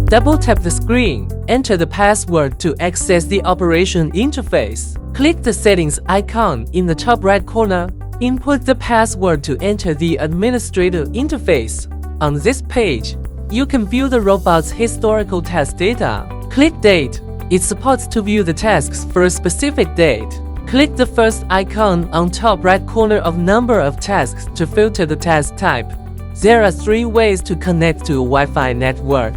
Double-tap the screen, enter the password to access the operation interface. Click the settings icon in the top right corner. Input the password to enter the administrator interface. On this page, you can view the robot's historical task data. Click Date. It supports to view the tasks for a specific date. Click the first icon on top right corner of number of tasks to filter the task type. There are 3 ways to connect to a Wi-Fi network.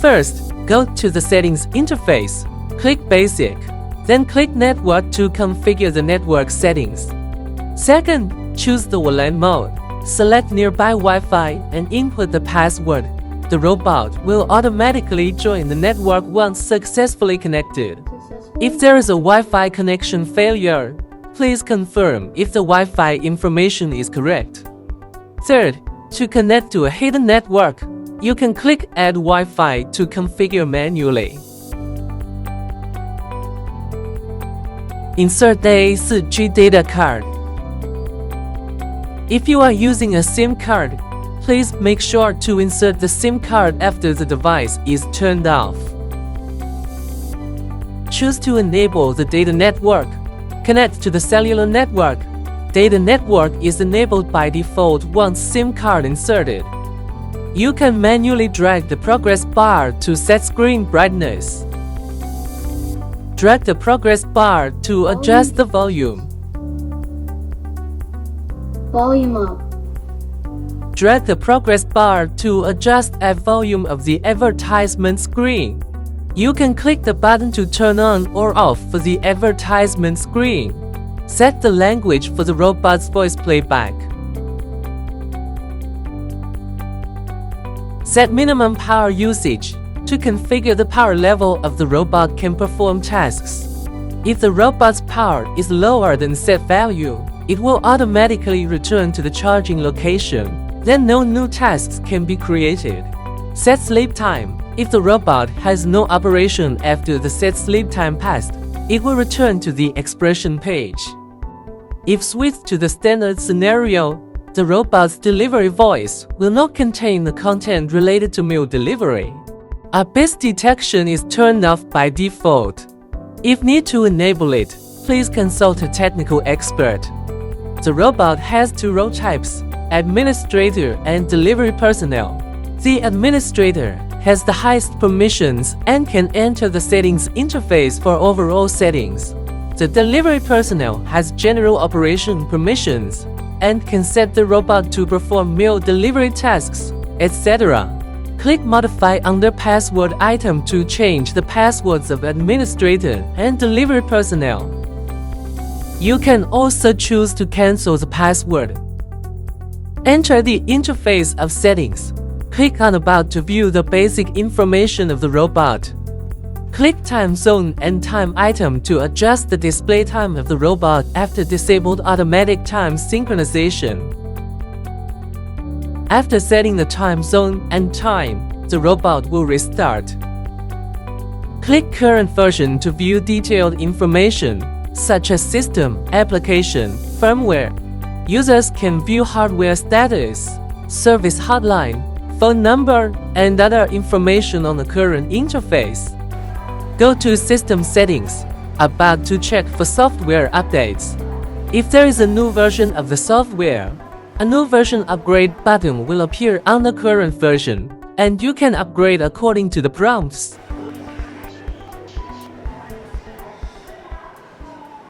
First, go to the settings interface. Click Basic. Then click Network to configure the network settings. Second, choose the WLAN mode. Select nearby Wi-Fi and input the password. The robot will automatically join the network once successfully connected. If there is a Wi-Fi connection failure, please confirm if the Wi-Fi information is correct. Third, to connect to a hidden network, you can click Add Wi-Fi to configure manually. Insert the 4G data card. If you are using a SIM card, please make sure to insert the SIM card after the device is turned off. Choose to enable the data network. Connect to the cellular network. Data network is enabled by default once SIM card inserted. You can manually drag the progress bar to set screen brightness. Drag the progress bar to adjust the volume. Volume up. Drag the progress bar to adjust the volume of the advertisement screen. You can click the button to turn on or off for the advertisement screen. Set the language for the robot's voice playback. Set minimum power usage. To configure the power level of the robot can perform tasks. If the robot's power is lower than set value, it will automatically return to the charging location. Then no new tasks can be created. Set sleep time. If the robot has no operation after the set sleep time passed, it will return to the expression page. If switched to the standard scenario, the robot's delivery voice will not contain the content related to meal delivery. Abyss detection is turned off by default. If need to enable it, please consult a technical expert. The robot has 2 role types: administrator and delivery personnel. The administrator has the highest permissions and can enter the settings interface for overall settings. The delivery personnel has general operation permissions and can set the robot to perform meal delivery tasks, etc. Click Modify under Password item to change the passwords of administrator and delivery personnel. You can also choose to cancel the password. Enter the interface of settings. Click on About to view the basic information of the robot. Click Time Zone and Time item to adjust the display time of the robot after disabled automatic time synchronization. After setting the time zone and time, the robot will restart. Click Current Version to view detailed information, such as system, application, firmware. Users can view hardware status, service hotline, phone number, and other information on the current interface. Go to System Settings, About to check for software updates. If there is a new version of the software, a new version upgrade button will appear on the current version, and you can upgrade according to the prompts.